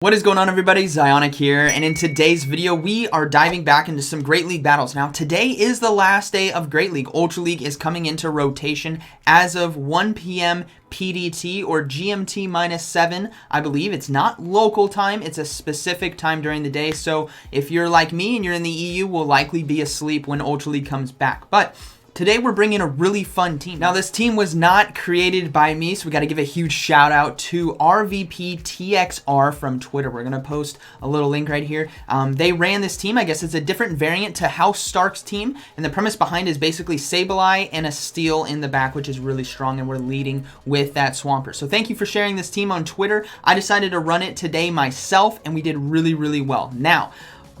What is going on, everybody? ZyoniK here, and in today's video we are diving back into some Great League battles. Now today is the last day of Great League. Ultra League is coming into rotation as of 1 p.m. PDT or GMT -7, I believe. It's not local time, it's a specific time during the day, so if you're like me and you're in the EU, we'll likely be asleep when Ultra League comes back. But today we're bringing a really fun team. Now this team was not created by me, so we got to give a huge shout out to rvptxr from Twitter. We're going to post a little link right here. They ran this team. I guess it's a different variant to House Stark's team, and the premise behind is basically Sableye and a Steel in the back, which is really strong, and we're leading with that Swampert. So thank you for sharing this team on Twitter. I decided to run it today myself, and we did really well. Now,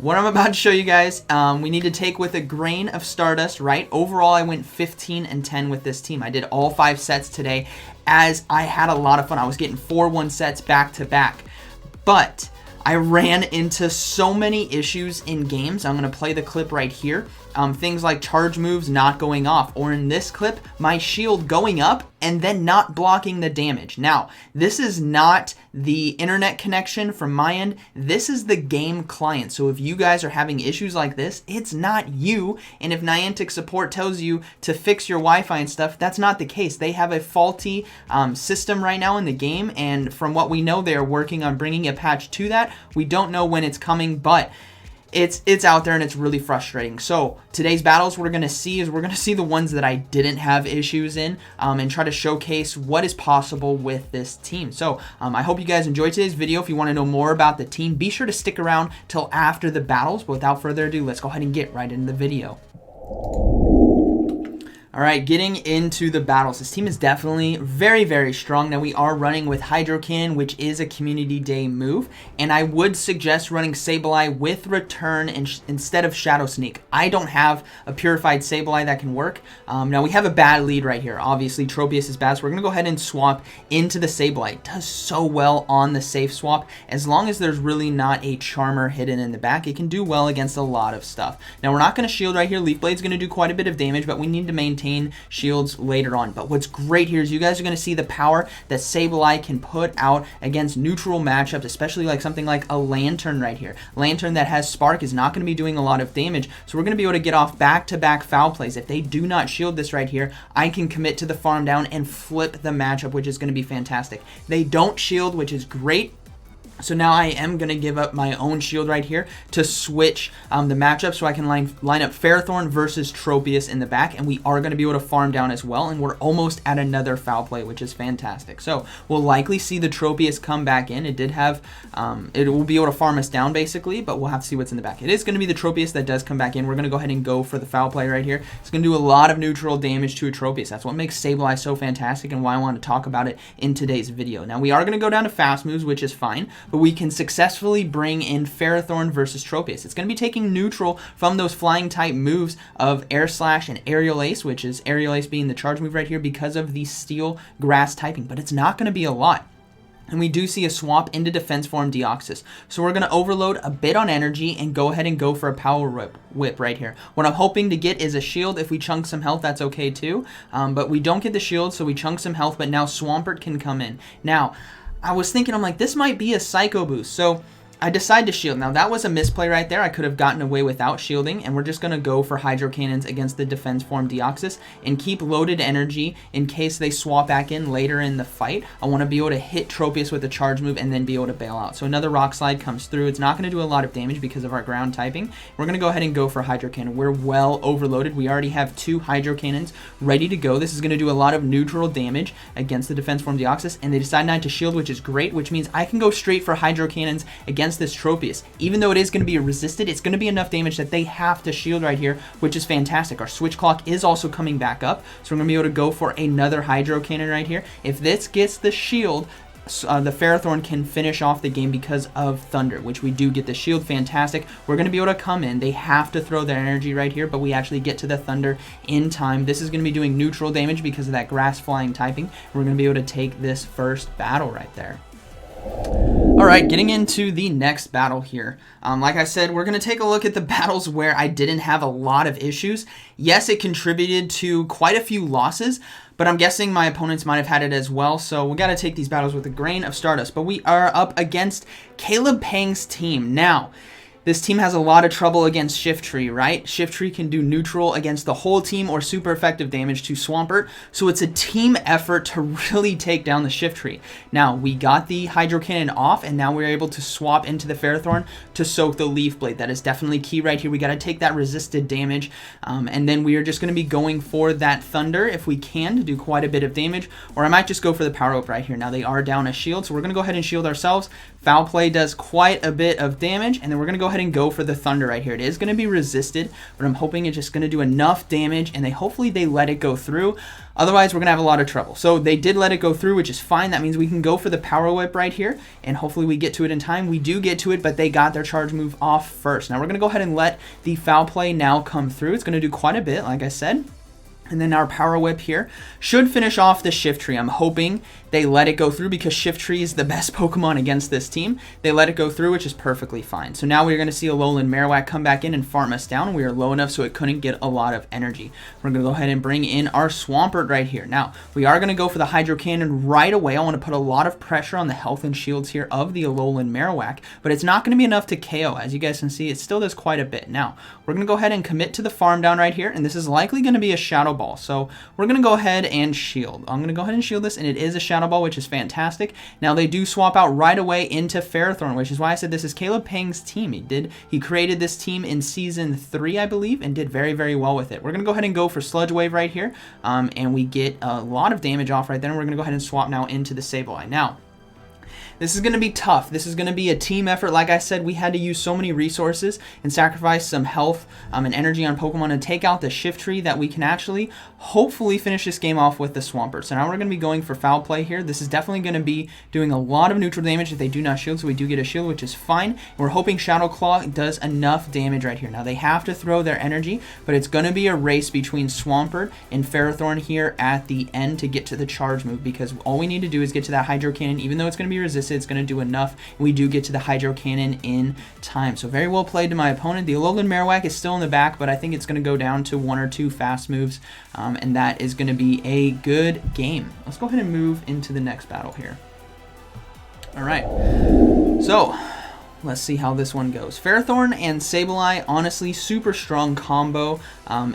what I'm about to show you guys, we need to take with a grain of stardust, right? Overall, I went 15 and 10 with this team. I did all 5 sets today as I had a lot of fun. I was getting 4-1 sets back to back. But I ran into so many issues in games. I'm going to play the clip right here. Things like charge moves not going off, or in this clip, my shield going up and then not blocking the damage. Now, this is not the internet connection from my end. This is the game client. So if you guys are having issues like this, it's not you. And if Niantic support tells you to fix your Wi-Fi and stuff, that's not the case. They have a faulty system right now in the game, and from what we know, they're working on bringing a patch to that. We don't know when it's coming, but it's out there and it's really frustrating. So today's battles we're going to see the ones that I didn't have issues in, and try to showcase what is possible with this team. So I hope you guys enjoyed today's video. If you want to know more about the team, be sure to stick around till after the battles. But without further ado, let's go ahead and get right into the video. Alright, getting into the battles. This team is definitely very strong. Now we are running with Hydro Cannon, which is a community day move, and I would suggest running Sableye with Return instead of Shadow Sneak. I don't have a purified Sableye that can work. Now we have a bad lead right here. Obviously Tropius is bad, so we're going to go ahead and swap into the Sableye. It does so well on the safe swap. As long as there's really not a Charmer hidden in the back, it can do well against a lot of stuff. Now we're not going to shield right here. Leaf Blade's going to do quite a bit of damage, but we need to maintain shields later on. But what's great here is you guys are going to see the power that Sableye can put out against neutral matchups, especially like something like a Lantern right here. Lantern that has Spark is not going to be doing a lot of damage, so we're going to be able to get off back-to-back foul plays. If they do not shield this right here, I can commit to the farm down and flip the matchup, which is going to be fantastic. They don't shield, which is great. So now I am going to give up my own shield right here to switch the matchup, so I can line up Ferrothorn versus Tropius in the back, and we are going to be able to farm down as well, and we're almost at another foul play, which is fantastic. So we'll likely see the Tropius come back in. It did have, it will be able to farm us down basically, but we'll have to see what's in the back. It is going to be the Tropius that does come back in. We're going to go ahead and go for the foul play right here. It's going to do a lot of neutral damage to a Tropius. That's what makes Sableye so fantastic and why I want to talk about it in today's video. Now we are going to go down to fast moves, which is fine, but we can successfully bring in Ferrothorn versus Tropius. It's going to be taking neutral from those flying type moves of Air Slash and Aerial Ace, which is Aerial Ace being the charge move right here because of the Steel Grass typing, but it's not going to be a lot. And we do see a swap into Defense Form Deoxys. So we're going to overload a bit on energy and go ahead and go for a Power Whip right here. What I'm hoping to get is a shield. If we chunk some health, that's okay too. But we don't get the shield, so we chunk some health, but now Swampert can come in. Now, I was thinking, I'm like, this might be a Psycho Boost. So I decide to shield. Now that was a misplay right there. I could have gotten away without shielding, and we're just going to go for Hydro Cannons against the Defense Form Deoxys and keep loaded energy in case they swap back in later in the fight. I want to be able to hit Tropius with a charge move and then be able to bail out. So another Rock Slide comes through. It's not going to do a lot of damage because of our ground typing. We're going to go ahead and go for Hydro Cannon. We're well overloaded. We already have 2 Hydro Cannons ready to go. This is going to do a lot of neutral damage against the Defense Form Deoxys, and they decide not to shield, which is great, which means I can go straight for Hydro Cannons against this Tropius. Even though it is going to be resisted, it's going to be enough damage that they have to shield right here, which is fantastic. Our switch clock is also coming back up, so we're going to be able to go for another Hydro Cannon right here. If this gets the shield, the Ferrothorn can finish off the game because of Thunder, which we do get the shield. Fantastic. We're going to be able to come in. They have to throw their energy right here, but we actually get to the Thunder in time. This is going to be doing neutral damage because of that grass flying typing. We're going to be able to take this first battle right there. Alright, getting into the next battle here. Like I said, we're going to take a look at the battles where I didn't have a lot of issues. Yes, it contributed to quite a few losses, but I'm guessing my opponents might have had it as well, so we got to take these battles with a grain of Stardust. But we are up against Caleb Peng's team. Now, this team has a lot of trouble against Shiftry, right? Shiftry can do neutral against the whole team or super effective damage to Swampert, so it's a team effort to really take down the Shiftry. Now, we got the Hydro Cannon off, and now we're able to swap into the Ferrothorn to soak the Leaf Blade. That is definitely key right here. We got to take that resisted damage, and then we are just going to be going for that Thunder if we can to do quite a bit of damage, or I might just go for the Power Whip right here. Now, they are down a shield, so we're going to go ahead and shield ourselves. Foul Play does quite a bit of damage, and then we're going to go ahead and go for the Thunder right here. It is going to be resisted, but I'm hoping it's just going to do enough damage, and hopefully they let it go through. Otherwise, we're going to have a lot of trouble. So they did let it go through, which is fine. That means we can go for the Power Whip right here, and hopefully we get to it in time. We do get to it, but they got their charge move off first. Now we're going to go ahead and let the Foul Play now come through. It's going to do quite a bit, like I said. And then our Power Whip here should finish off the Shiftry. I'm hoping they let it go through because Shiftry is the best Pokemon against this team. They let it go through, which is perfectly fine. So now we're going to see a Alolan Marowak come back in and farm us down. We are low enough so it couldn't get a lot of energy. We're going to go ahead and bring in our Swampert right here. Now, we are going to go for the Hydro Cannon right away. I want to put a lot of pressure on the health and shields here of the Alolan Marowak, but it's not going to be enough to KO. As you guys can see, it still does quite a bit. Now, we're going to go ahead and commit to the farm down right here, and this is likely going to be a Shadow Ball. So we're going to go ahead and shield. I'm going to go ahead and shield this, and it is a Shadow Ball, which is fantastic. Now they do swap out right away into Ferrothorn, which is why I said this is Caleb Peng's team. He created this team in Season 3, I believe, and did very, very well with it. We're going to go ahead and go for Sludge Wave right here, and we get a lot of damage off right there, and we're going to go ahead and swap now into the Sableye. Now, this is going to be tough. This is going to be a team effort. Like I said, we had to use so many resources and sacrifice some health and energy on Pokemon to take out the Shiftry that we can actually hopefully finish this game off with the Swampert. So now we're going to be going for Foul Play here. This is definitely going to be doing a lot of neutral damage if they do not shield, so we do get a shield, which is fine. We're hoping Shadow Claw does enough damage right here. Now they have to throw their energy, but it's going to be a race between Swampert and Ferrothorn here at the end to get to the charge move, because all we need to do is get to that Hydro Cannon. Even though it's going to be resisted, it's going to do enough, and we do get to the Hydro Cannon in time. So very well played to my opponent. The Alolan Marowak is still in the back, but I think it's going to go down to 1 or 2 fast moves, and that is going to be a good game. Let's go ahead and move into the next battle here. All right, so let's see how this one goes. Ferrothorn and Sableye, honestly, super strong combo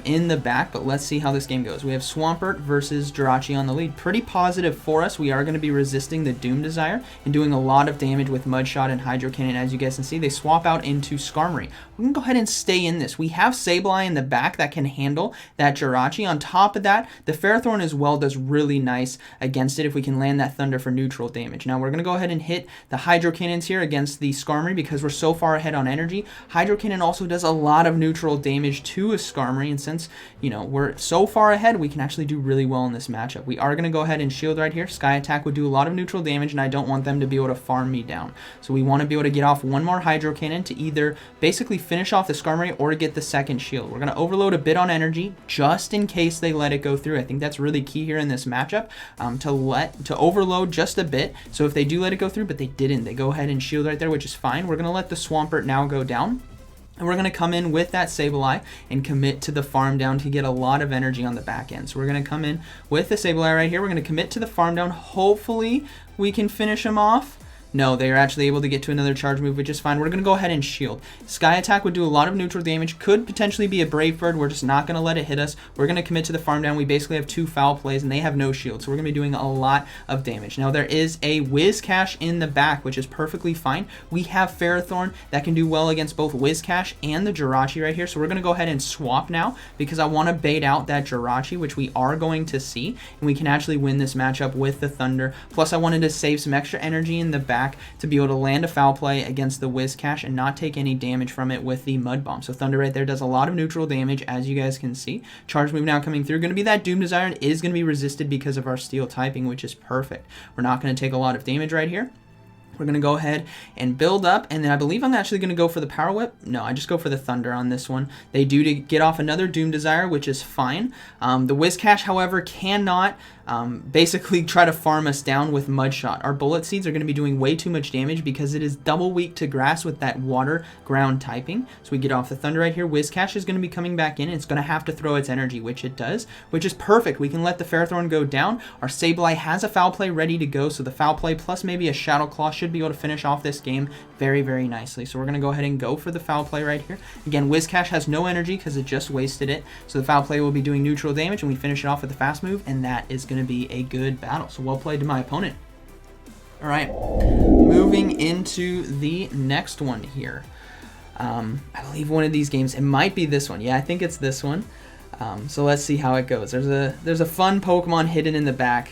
in the back, but let's see how this game goes. We have Swampert versus Jirachi on the lead. Pretty positive for us. We are going to be resisting the Doom Desire and doing a lot of damage with Mud Shot and Hydro Cannon. As you guys can see, they swap out into Skarmory. We can go ahead and stay in this. We have Sableye in the back that can handle that Jirachi. On top of that, the Ferrothorn as well does really nice against it if we can land that Thunder for neutral damage. Now we're going to go ahead and hit the Hydro Cannons here against the Skarmory because we're so far ahead on energy. Hydro Cannon also does a lot of neutral damage to a Skarmory, and since, you know, we're so far ahead, we can actually do really well in this matchup. We are going to go ahead and shield right here. Sky Attack would do a lot of neutral damage, and I don't want them to be able to farm me down. So we want to be able to get off one more Hydro Cannon to either basically finish off the Skarmory or get the second shield. We're going to overload a bit on energy just in case they let it go through. I think that's really key here in this matchup, to overload just a bit. So if they do let it go through, but they didn't, they go ahead and shield right there, which is fine. We're going to let the Swampert now go down. And we're going to come in with that Sableye and commit to the farm down to get a lot of energy on the back end. So we're going to come in with the Sableye right here. We're going to commit to the farm down. Hopefully we can finish him off. No, they are actually able to get to another charge move, which is fine. We're going to go ahead and shield. Sky Attack would do a lot of neutral damage. Could potentially be a Brave Bird. We're just not going to let it hit us. We're going to commit to the farm down. We basically have 2 foul plays, and they have no shield. So we're going to be doing a lot of damage. Now, there is a Whiscash in the back, which is perfectly fine. We have Ferrothorn that can do well against both Whiscash and the Jirachi right here. So we're going to go ahead and swap now because I want to bait out that Jirachi, which we are going to see. And we can actually win this matchup with the Thunder. Plus, I wanted to save some extra energy in the back to be able to land a foul play against the Whiscash and not take any damage from it with the Mud Bomb. So Thunder right there does a lot of neutral damage, as you guys can see. Charge move now coming through. Going to be that Doom Desire, and is going to be resisted because of our Steel typing, which is perfect. We're not going to take a lot of damage right here. We're going to go ahead and build up, and then I believe I'm actually going to go for the Power Whip. No, I just go for the Thunder on this one. They do to get off another Doom Desire, which is fine. The Whiscash, however, cannot basically try to farm us down with Mud Shot. Our Bullet Seeds are going to be doing way too much damage because it is double weak to grass with that water ground typing. So we get off the Thunder right here. Whiscash is going to be coming back in, and it's going to have to throw its energy, which it does, which is perfect. We can let the Ferrothorn go down. Our Sableye has a Foul Play ready to go, so the Foul Play plus maybe a Shadow Claw should be able to finish off this game very, very nicely. So we're going to go ahead and go for the Foul Play right here. Again, Whiscash has no energy because it just wasted it, so the Foul Play will be doing neutral damage, and we finish it off with the Fast Move, and that is going to be a good battle. So well played to my opponent. All right, moving into the next one here. I believe one of these games, it might be this one. Yeah, I think it's this one. So let's see how it goes. There's a fun Pokemon hidden in the back.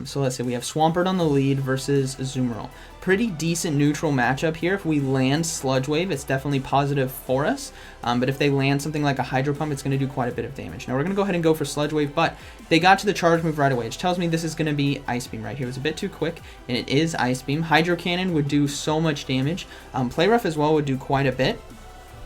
So let's say we have Swampert on the lead versus Azumarill. Pretty decent neutral matchup here. If we land Sludge Wave, it's definitely positive for us. But if they land something like a Hydro Pump, it's going to do quite a bit of damage. Now we're going to go ahead and go for Sludge Wave, but they got to the charge move right away, which tells me this is going to be Ice Beam right here. It was a bit too quick, and it is Ice Beam. Hydro Cannon would do so much damage. Play Rough as well would do quite a bit.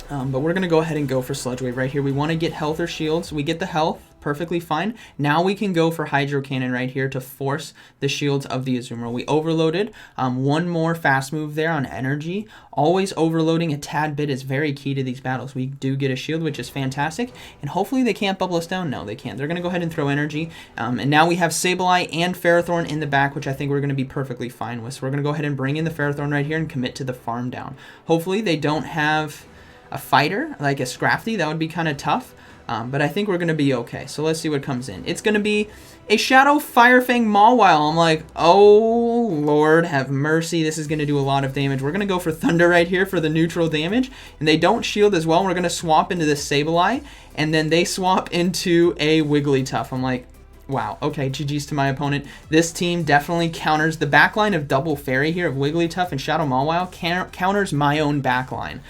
But we're going to go ahead and go for Sludge Wave right here. We want to get health or shields. We get the health. Perfectly fine. Now we can go for Hydro Cannon right here to force the shields of the Azumarill. We overloaded. One more fast move there on energy. Always overloading a tad bit is very key to these battles. We do get a shield, which is fantastic. And hopefully they can't bubble us down. No, they can't. They're going to go ahead and throw energy. And now we have Sableye and Ferrothorn in the back, which I think we're going to be perfectly fine with. So we're going to go ahead and bring in the Ferrothorn right here and commit to the farm down. Hopefully they don't have a fighter like a Scrafty. That would be kind of tough. But I think we're going to be okay. So let's see what comes in. It's going to be a Shadow Firefang Mawile. I'm like, oh, Lord, have mercy. This is going to do a lot of damage. We're going to go for Thunder right here for the neutral damage. And they don't shield as well. We're going to swap into this Sableye. And then they swap into a Wigglytuff. I'm like, wow, okay, GG's to my opponent. This team definitely counters the backline of Double Fairy here of Wigglytuff and Shadow Mawile counters my own backline,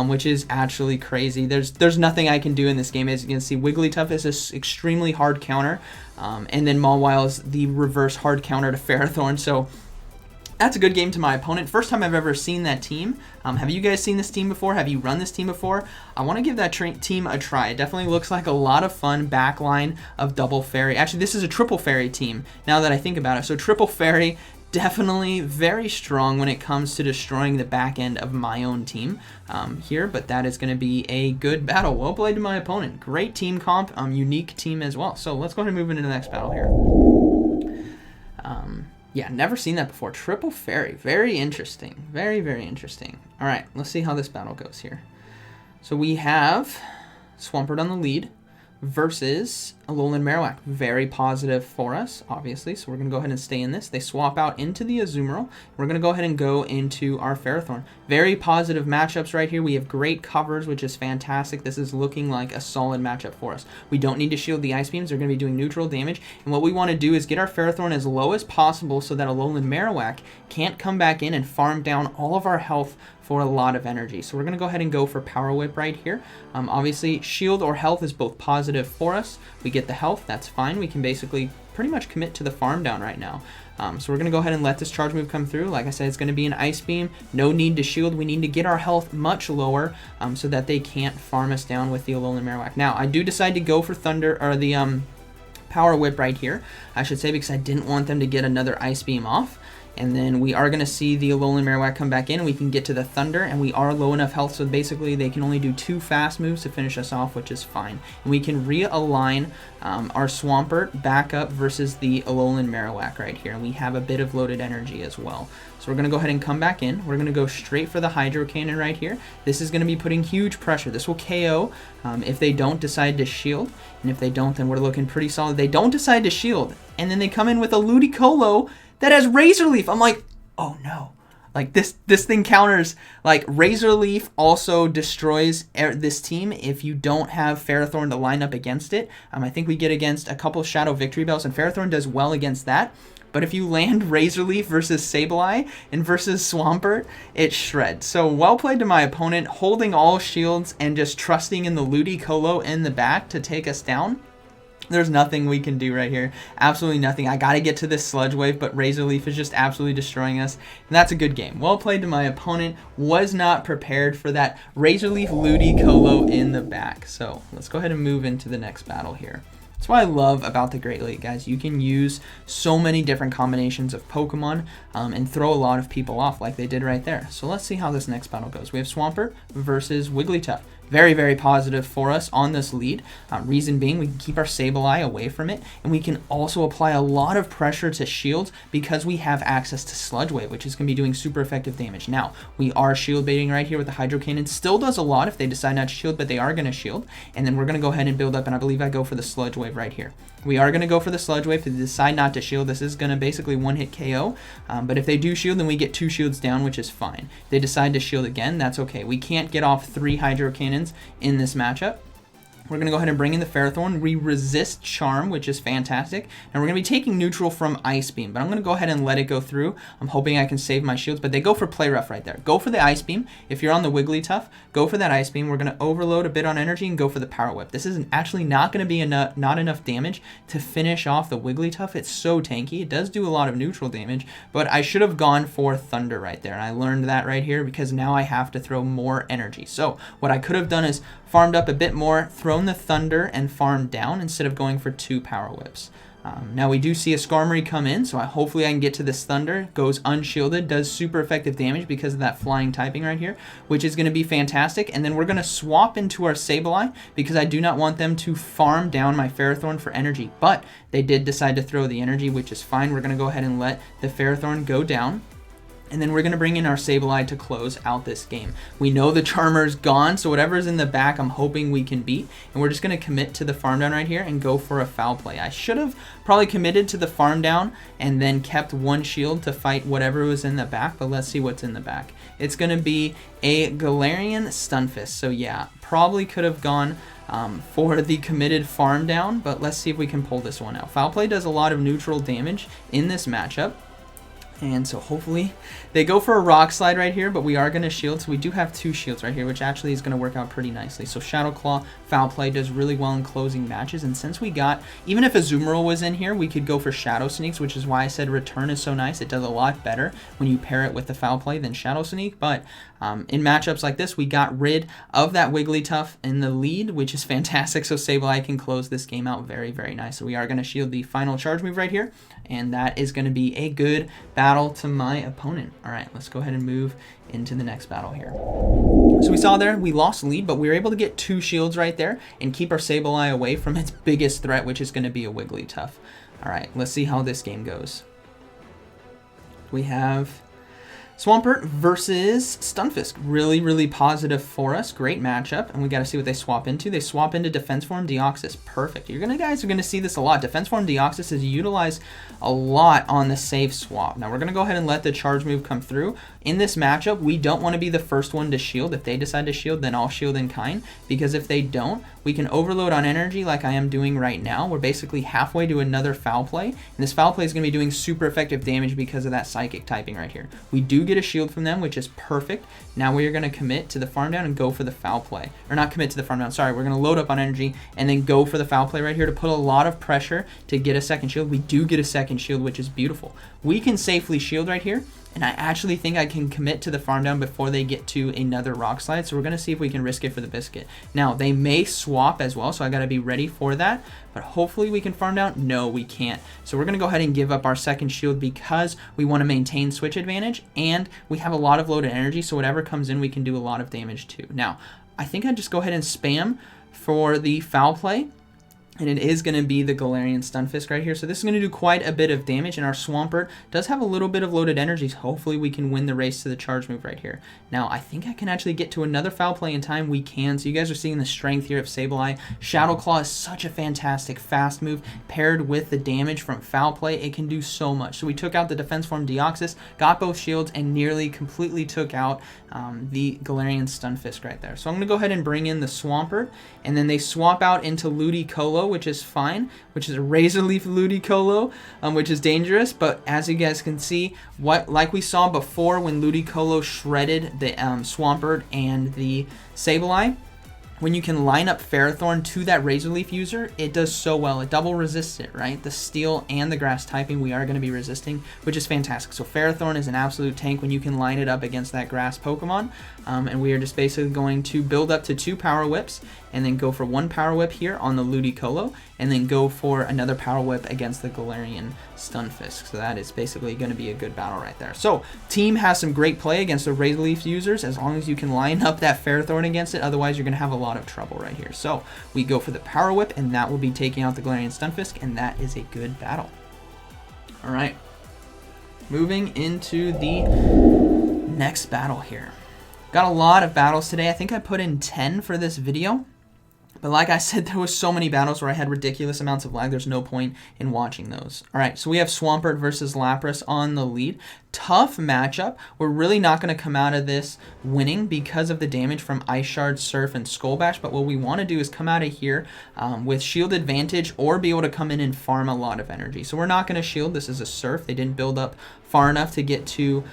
which is actually crazy. There's nothing I can do in this game. As you can see, Wigglytuff is an extremely hard counter, and then Mawile is the reverse hard counter to Ferrothorn, so that's a good game to my opponent. First time I've ever seen that team. Have you guys seen this team before? Have you run this team before? I want to give that team a try. It definitely looks like a lot of fun backline of Double Fairy. Actually, this is a Triple Fairy team now that I think about it. So Triple Fairy, definitely very strong when it comes to destroying the back end of my own team here, but that is going to be a good battle. Well played to my opponent. Great team comp, unique team as well. So let's go ahead and move into the next battle here. Yeah, never seen that before. Triple Fairy. Very interesting. Very, very interesting. All right, let's see how this battle goes here. So we have Swampert on the lead versus Alolan Marowak. Very positive for us, obviously. So we're going to go ahead and stay in this. They swap out into the Azumarill. We're going to go ahead and go into our Ferrothorn. Very positive matchups right here. We have great covers, which is fantastic. This is looking like a solid matchup for us. We don't need to shield the Ice Beams. They're going to be doing neutral damage. And what we want to do is get our Ferrothorn as low as possible so that Alolan Marowak can't come back in and farm down all of our health for a lot of energy. So we're going to go ahead and go for Power Whip right here. Obviously, shield or health is both positive for us. We get the health, that's fine. We can basically pretty much commit to the farm down right now. So we're going to go ahead and let this charge move come through. Like I said, it's going to be an Ice Beam. No need to shield. We need to get our health much lower so that they can't farm us down with the Alolan Marowak. Now, I do decide to go for Thunder, or the Power Whip right here, I should say, because I didn't want them to get another Ice Beam off. And then we are going to see the Alolan Marowak come back in. We can get to the Thunder, and we are low enough health, so basically they can only do 2 fast moves to finish us off, which is fine. And we can realign our Swampert back up versus the Alolan Marowak right here. And we have a bit of loaded energy as well. So we're going to go ahead and come back in. We're going to go straight for the Hydro Cannon right here. This is going to be putting huge pressure. This will KO if they don't decide to shield. And if they don't, then we're looking pretty solid. They don't decide to shield, and then they come in with a Ludicolo that has Razor Leaf. I'm like, oh no. Like this thing counters, like Razor Leaf also destroys this team if you don't have Ferrothorn to line up against it. I think we get against a couple Shadow Victory Bells, and Ferrothorn does well against that. But if you land Razor Leaf versus Sableye and versus Swampert, it shreds. So well played to my opponent, holding all shields and just trusting in the Ludicolo in the back to take us down. There's nothing we can do right here. Absolutely nothing. I got to get to this Sludge Wave, but Razor Leaf is just absolutely destroying us. And that's a good game. Well played to my opponent. Was not prepared for that Razor Leaf Ludicolo in the back. So let's go ahead and move into the next battle here. That's what I love about the Great League, guys. You can use so many different combinations of Pokemon and throw a lot of people off like they did right there. So let's see how this next battle goes. We have Swampert versus Wigglytuff. Very, very positive for us on this lead. Reason being, we can keep our Sableye away from it, and we can also apply a lot of pressure to shields because we have access to Sludge Wave, which is going to be doing super effective damage. Now, we are shield baiting right here with the Hydro Cannon. Still does a lot if they decide not to shield, but they are going to shield. And then we're going to go ahead and build up, and I believe I go for the Sludge Wave right here. We are going to go for the Sludge Wave. If they decide not to shield, this is going to basically one-hit KO. But if they do shield, then we get 2 shields down, which is fine. If they decide to shield again, that's okay. We can't get off 3 Hydro Cannons in this matchup. We're going to go ahead and bring in the Ferrothorn. We resist Charm, which is fantastic. And we're going to be taking neutral from Ice Beam. But I'm going to go ahead and let it go through. I'm hoping I can save my shields. But they go for Play Rough right there. Go for the Ice Beam. If you're on the Wigglytuff, go for that Ice Beam. We're going to overload a bit on energy and go for the Power Whip. This is actually not going to be not enough damage to finish off the Wigglytuff. It's so tanky. It does do a lot of neutral damage. But I should have gone for Thunder right there. And I learned that right here because now I have to throw more energy. So what I could have done is farmed up a bit more, thrown the Thunder, and farmed down instead of going for 2 Power Whips. Now we do see a Skarmory come in, so hopefully I can get to this Thunder. Goes unshielded, does super effective damage because of that flying typing right here, which is going to be fantastic. And then we're going to swap into our Sableye because I do not want them to farm down my Ferrothorn for energy. But they did decide to throw the energy, which is fine. We're going to go ahead and let the Ferrothorn go down. And then we're going to bring in our Sableye to close out this game. We know the Charmer's gone, so whatever's in the back, I'm hoping we can beat. And we're just going to commit to the farm down right here and go for a foul play. I should have probably committed to the farm down and then kept 1 shield to fight whatever was in the back, but let's see what's in the back. It's going to be a Galarian Stunfisk. So yeah, probably could have gone for the committed farm down, but let's see if we can pull this one out. Foul play does a lot of neutral damage in this matchup. And so hopefully they go for a Rock Slide right here, but we are going to shield. So we do have 2 shields right here, which actually is going to work out pretty nicely. So Shadow Claw, Foul Play does really well in closing matches. And since we got, even if Azumarill was in here, we could go for Shadow Sneaks, which is why I said Return is so nice. It does a lot better when you pair it with the Foul Play than Shadow Sneak. But in matchups like this, we got rid of that Wigglytuff in the lead, which is fantastic. So Sableye can close this game out very, very nice. So we are going to shield the final charge move right here. And that is going to be a good battle to my opponent. All right, let's go ahead and move into the next battle here. So we saw there, we lost lead, but we were able to get 2 shields right there and keep our Sableye away from its biggest threat, which is going to be a Wigglytuff. All right, let's see how this game goes. We have Swampert versus Stunfisk. Really, really positive for us. Great matchup. And we got to see what they swap into. They swap into Defense Form Deoxys. Perfect. Guys are going to see this a lot. Defense Form Deoxys is utilized a lot on the save swap. Now we're going to go ahead and let the charge move come through. In this matchup, we don't want to be the first one to shield. If they decide to shield, then I'll shield in kind. Because if they don't, we can overload on energy like I am doing right now. We're basically halfway to another foul play. And this foul play is going to be doing super effective damage because of that psychic typing right here. We do get a shield from them, which is perfect. Now we are going to commit to the farm down and go for the foul play. Or not commit to the farm down, sorry. We're going to load up on energy and then go for the foul play right here to put a lot of pressure to get a second shield. We do get a second shield, which is beautiful. We can safely shield right here. And I actually think I can commit to the farm down before they get to another Rock Slide. So we're going to see if we can risk it for the biscuit. Now, they may swap as well, so I got to be ready for that. But hopefully we can farm down. No, we can't. So we're going to go ahead and give up our second shield because we want to maintain switch advantage. And we have a lot of loaded energy, so whatever comes in, we can do a lot of damage too. Now, I think I'd just go ahead and spam for the foul play. And it is going to be the Galarian Stunfisk right here. So this is going to do quite a bit of damage. And our Swampert does have a little bit of loaded energy. So hopefully we can win the race to the charge move right here. Now, I think I can actually get to another foul play in time. We can. So you guys are seeing the strength here of Sableye. Shadow Claw is such a fantastic fast move. Paired with the damage from foul play, it can do so much. So we took out the Defense Form Deoxys, got both shields, and nearly completely took out the Galarian Stunfisk right there. So I'm going to go ahead and bring in the Swampert. And then they swap out into Ludicolo, which is fine, which is a Razor Leaf Ludicolo, which is dangerous. But as you guys can see, like we saw before when Ludicolo shredded the Swampert and the Sableye, when you can line up Ferrothorn to that Razor Leaf user, it does so well. It double resists it, right? The Steel and the Grass typing we are going to be resisting, which is fantastic. So Ferrothorn is an absolute tank when you can line it up against that Grass Pokemon. And we are just basically going to build up to 2 Power Whips, and then go for 1 Power Whip here on the Ludicolo, and then go for another Power Whip against the Galarian Stunfisk. So that is basically going to be a good battle right there. So team has some great play against the Razor Leaf users as long as you can line up that Ferrothorn against it. Otherwise, you're going to have a lot of trouble right here. So we go for the Power Whip, and that will be taking out the Galarian Stunfisk, and that is a good battle. All right, moving into the next battle here. Got a lot of battles today. I think I put in 10 for this video. But like I said, there was so many battles where I had ridiculous amounts of lag. There's no point in watching those. All right, so we have Swampert versus Lapras on the lead. Tough matchup. We're really not going to come out of this winning because of the damage from Ice Shard, Surf, and Skull Bash. But what we want to do is come out of here with shield advantage or be able to come in and farm a lot of energy. So we're not going to shield. This is a Surf. They didn't build up far enough to get to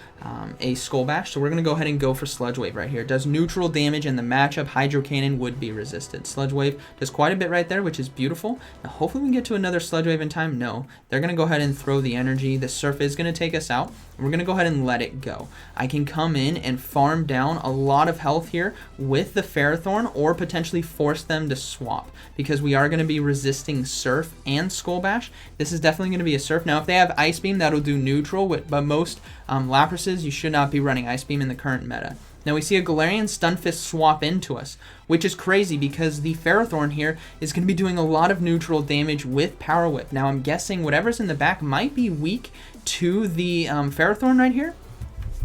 a Skull Bash. So we're going to go ahead and go for Sludge Wave right here. It does neutral damage, and the matchup Hydro Cannon would be resisted. Sludge Wave does quite a bit right there, which is beautiful. Now hopefully we can get to another Sludge Wave in time. No, they're going to go ahead and throw the energy. The Surf is going to take us out. We're going to go ahead and let it go. I can come in and farm down a lot of health here with the Ferrothorn, or potentially force them to swap, because we are going to be resisting Surf and Skull Bash. This is definitely going to be a Surf. Now if they have Ice Beam, that'll do neutral, but most Laprases, you should not be running Ice Beam in the current meta. Now we see a Galarian Stunfisk swap into us, which is crazy because the Ferrothorn here is going to be doing a lot of neutral damage with Power Whip. Now I'm guessing whatever's in the back might be weak to the Ferrothorn right here.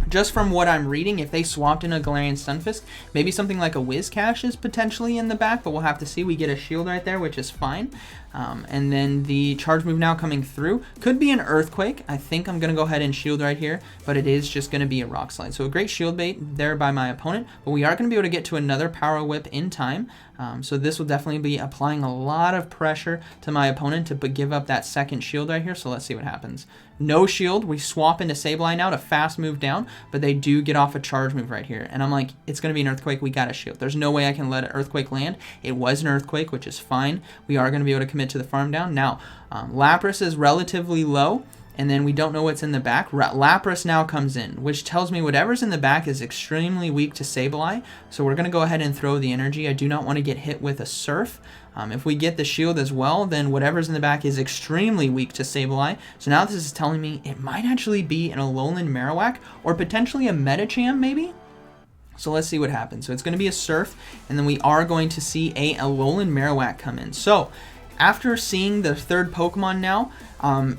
Just from what I'm reading, if they swapped in a Galarian Stunfisk, maybe something like a Whiscash is potentially in the back, but we'll have to see. We get a shield right there, which is fine. And then the charge move now coming through could be an Earthquake. I think I'm going to go ahead and shield right here, but it is just going to be a Rock Slide. So a great shield bait there by my opponent, but we are going to be able to get to another Power Whip in time. So this will definitely be applying a lot of pressure to my opponent to give up that second shield right here. So let's see what happens. No shield. We swap into Sableye now to fast move down, but they do get off a charge move right here. And I'm like, it's going to be an Earthquake. We got a shield. There's no way I can let an Earthquake land. It was an Earthquake, which is fine. We are going to be able to commit to the farm down. Now, Lapras is relatively low, and then we don't know what's in the back. Lapras now comes in, which tells me whatever's in the back is extremely weak to Sableye. So we're going to go ahead and throw the energy. I do not want to get hit with a Surf. If we get the shield as well, then whatever's in the back is extremely weak to Sableye. So now this is telling me it might actually be an Alolan Marowak, or potentially a Medicham maybe? So let's see what happens. So it's going to be a Surf, and then we are going to see a Alolan Marowak come in. So after seeing the third Pokemon now,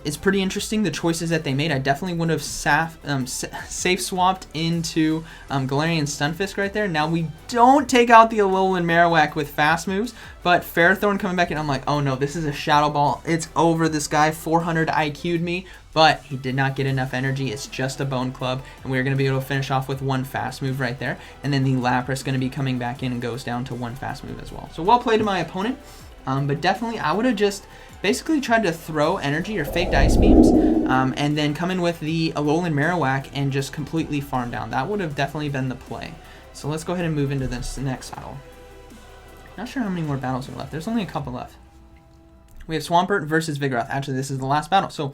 it's pretty interesting the choices that they made. I definitely would have safe swapped into Galarian Stunfisk right there. Now we don't take out the Alolan Marowak with fast moves, but Ferrothorn coming back in, I'm like, oh no, this is a Shadow Ball. It's over. This guy 400 IQ'd me, but he did not get enough energy. It's just a Bone Club, and we're going to be able to finish off with one fast move right there. And then the Lapras going to be coming back in and goes down to one fast move as well. So well played to my opponent. But definitely I would have just basically tried to throw energy or faked Ice Beams and then come in with the Alolan Marowak and just completely farm down. That would have definitely been the play. So let's go ahead and move into this next battle. Not sure how many more battles are left. There's only a couple left. We have Swampert versus Vigoroth. Actually, this is the last battle. So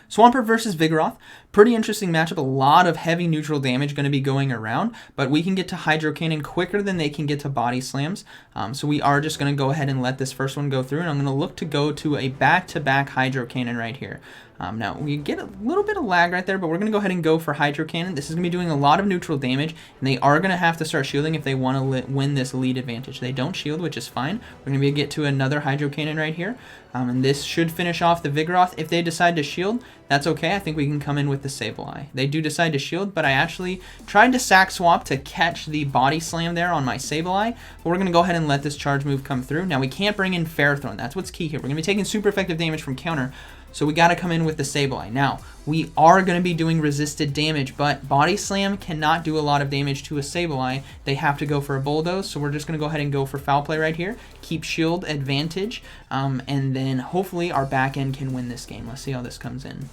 Swampert versus Vigoroth, pretty interesting matchup. A lot of heavy neutral damage going to be going around, but we can get to Hydro Cannon quicker than they can get to Body Slams. So we are just going to go ahead and let this first one go through, and I'm going to look to go to a back-to-back Hydro Cannon right here. Now, we get a little bit of lag right there, but we're going to go ahead and go for Hydro Cannon. This is going to be doing a lot of neutral damage, and they are going to have to start shielding if they want to win this lead advantage. They don't shield, which is fine. We're going to get to another Hydro Cannon right here, and this should finish off the Vigoroth. If they decide to shield, that's okay. I think we can come in with the Sableye. They do decide to shield, but I actually tried to sack swap to catch the Body Slam there on my Sableye, but we're going to go ahead and let this charge move come through. Now, we can't bring in Ferrothorn. That's what's key here. We're going to be taking super effective damage from counter, so we got to come in with the Sableye. Now, we are going to be doing resisted damage, but Body Slam cannot do a lot of damage to a Sableye. They have to go for a Bulldoze, so we're just going to go ahead and go for Foul Play right here. Keep shield advantage, and then hopefully our back end can win this game. Let's see how this comes in.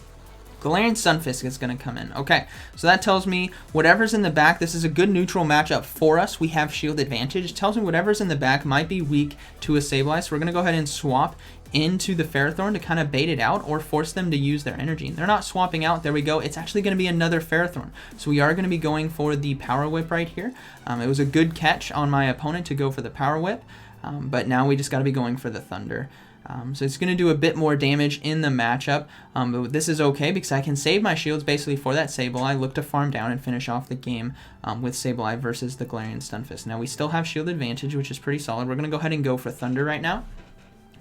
Galarian Stunfisk is going to come in. Okay, so that tells me whatever's in the back, this is a good neutral matchup for us. We have shield advantage. It tells me whatever's in the back might be weak to a Sableye, so we're going to go ahead and swap into the Ferrothorn to kind of bait it out or force them to use their energy. They're not swapping out. There we go. It's actually going to be another Ferrothorn. So we are going to be going for the Power Whip right here. It was a good catch on my opponent to go for the Power Whip, but now we just got to be going for the Thunder. So it's going to do a bit more damage in the matchup, but this is okay because I can save my shields basically for that Sableye, look to farm down and finish off the game with Sableye versus the Galarian Stunfisk. Now we still have shield advantage, which is pretty solid. We're going to go ahead and go for Thunder right now.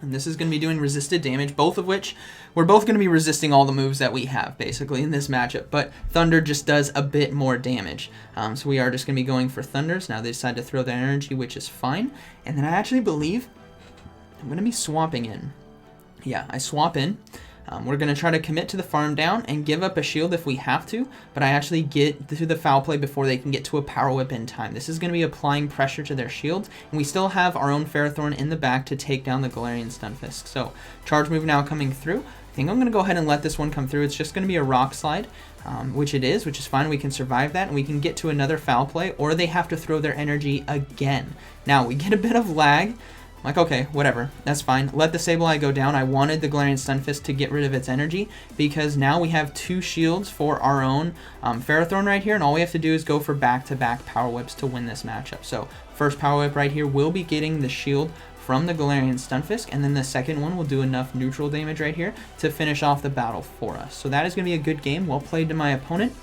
And this is going to be doing resisted damage, both of which we're both going to be resisting all the moves that we have basically in this matchup, but Thunder just does a bit more damage. So we are just going to be going for Thunders. Now they decide to throw their energy, which is fine. And then I actually believe I'm going to be swapping in. Yeah, I swap in. We're going to try to commit to the farm down and give up a shield if we have to, but I actually get to the foul play before they can get to a Power Whip in time. This is going to be applying pressure to their shields, and we still have our own Ferrothorn in the back to take down the Galarian Stunfisk. So, charge move now coming through. I think I'm going to go ahead and let this one come through. It's just going to be a Rock Slide, which is fine. We can survive that, and we can get to another foul play, or they have to throw their energy again. Now, we get a bit of lag. Like, okay, whatever, that's fine. Let the Sableye go down. I wanted the Galarian Stunfisk to get rid of its energy because now we have 2 shields for our own Ferrothorn right here, and all we have to do is go for back-to-back Power Whips to win this matchup. So, first Power Whip right here will be getting the shield from the Galarian Stunfisk, and then the second one will do enough neutral damage right here to finish off the battle for us. So that is going to be a good game. Well played to my opponent.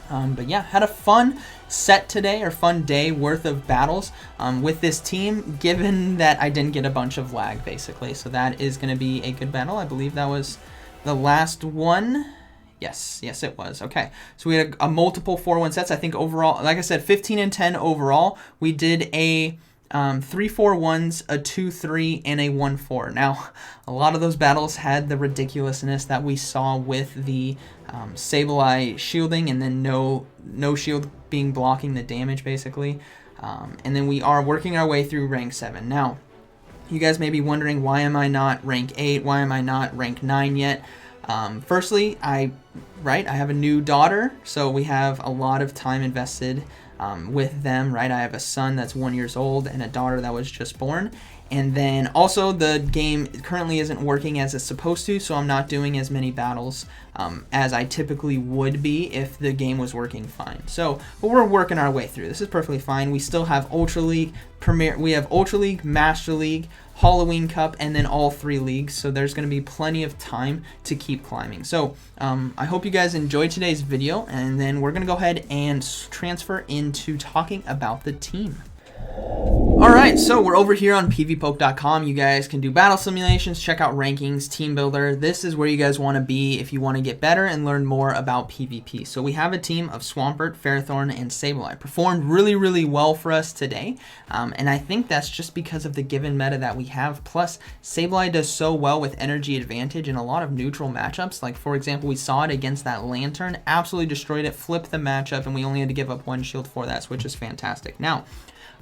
But yeah, had a fun set today, or fun day worth of battles with this team, given that I didn't get a bunch of lag, basically. So that is going to be a good battle. I believe that was the last one. Yes, it was. Okay, so we had a multiple 4-1 sets. I think overall, like I said, 15 and 10 overall. We did a 3-4-1s, a 2-3, and a 1-4. Now, a lot of those battles had the ridiculousness that we saw with the Sableye shielding, and then no shield being blocking the damage, basically. And then we are working our way through rank 7. Now, you guys may be wondering, why am I not rank 8? Why am I not rank 9 yet? Firstly, I have a new daughter, so we have a lot of time invested with them, right? I have a son that's 1 year old and a daughter that was just born. And then also the game currently isn't working as it's supposed to, so I'm not doing as many battles as I typically would be if the game was working fine. So, but we're working our way through. This is perfectly fine. We still have Ultra League, we have Ultra League, Master League, Halloween Cup, and then all 3 leagues, so there's going to be plenty of time to keep climbing. So I hope you guys enjoyed today's video, and then we're going to go ahead and transfer into talking about the team. Alright, so we're over here on pvpoke.com. You guys can do battle simulations, check out rankings, team builder. This is where you guys want to be if you want to get better and learn more about PvP. So we have a team of Swampert, Ferrothorn, and Sableye. Performed really, really well for us today, and I think that's just because of the given meta that we have. Plus, Sableye does so well with energy advantage in a lot of neutral matchups. Like, for example, we saw it against that Lantern, absolutely destroyed it, flipped the matchup, and we only had to give up 1 shield for that, which is fantastic. Now,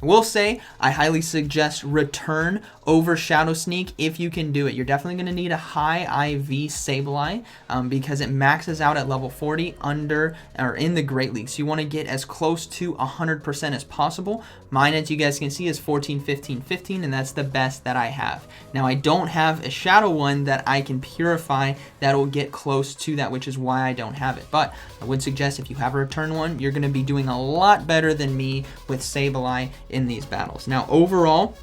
I will say I highly suggest Return over Shadow Sneak if you can do it. You're definitely going to need a high IV Sableye because it maxes out at level 40 in the Great League. So you want to get as close to 100% as possible. Mine, as you guys can see, is 14, 15, 15, and that's the best that I have. Now, I don't have a Shadow one that I can purify that will get close to that, which is why I don't have it. But I would suggest if you have a Return one, you're going to be doing a lot better than me with Sableye in these battles. Now, overall,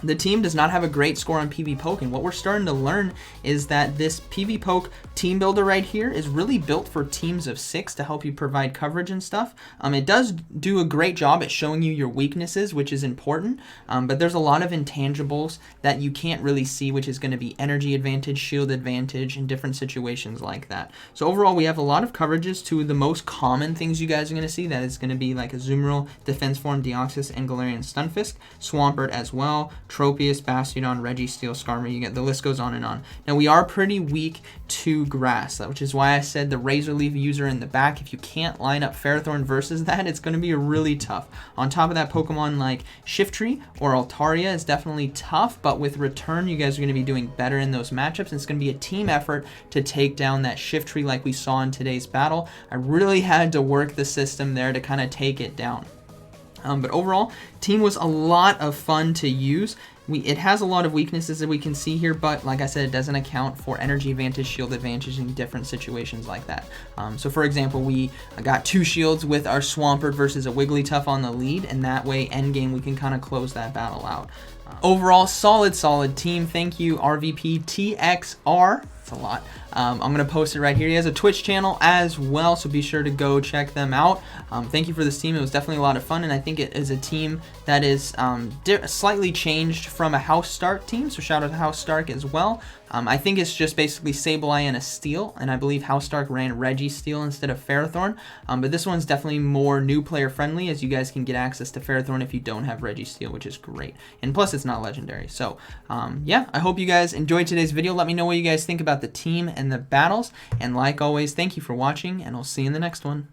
the team does not have a great score on PvPoke, and what we're starting to learn is that this PvPoke team builder right here is really built for teams of 6 to help you provide coverage and stuff. It does do a great job at showing you your weaknesses, which is important, but there's a lot of intangibles that you can't really see, which is going to be energy advantage, shield advantage, in different situations like that. So overall, we have a lot of coverages to the most common things you guys are going to see. That is going to be like a Azumarill, Defense Form, Deoxys, and Galarian Stunfisk, Swampert as well, Tropius, Bastiodon, Registeel, Skarmory. You get the list goes on and on. Now we are pretty weak to grass, which is why I said the Razor Leaf user in the back. If you can't line up Ferrothorn versus that, it's going to be really tough. On top of that, Pokemon like Shiftry or Altaria is definitely tough, but with Return, you guys are going to be doing better in those matchups, and it's going to be a team effort to take down that Shiftry like we saw in today's battle. I really had to work the system there to kind of take it down. But overall, team was a lot of fun to use. It has a lot of weaknesses that we can see here, but like I said, it doesn't account for energy advantage, shield advantage in different situations like that. So for example, we got 2 shields with our Swampert versus a Wigglytuff on the lead, and that way, endgame, we can kind of close that battle out. Overall, solid team. Thank you, rvptxr. That's a lot. I'm going to post it right here. He has a Twitch channel as well, so be sure to go check them out. Thank you for this team. It was definitely a lot of fun, and I think it is a team that is slightly changed from a House Stark team, so shout out to House Stark as well. I think it's just basically Sableye and a Steel, and I believe House Stark ran Registeel instead of Ferrothorn, but this one's definitely more new player friendly, as you guys can get access to Ferrothorn if you don't have Registeel, which is great, and plus it's not legendary. So yeah, I hope you guys enjoyed today's video. Let me know what you guys think about the team and the battles, and like always, thank you for watching, and I'll see you in the next one.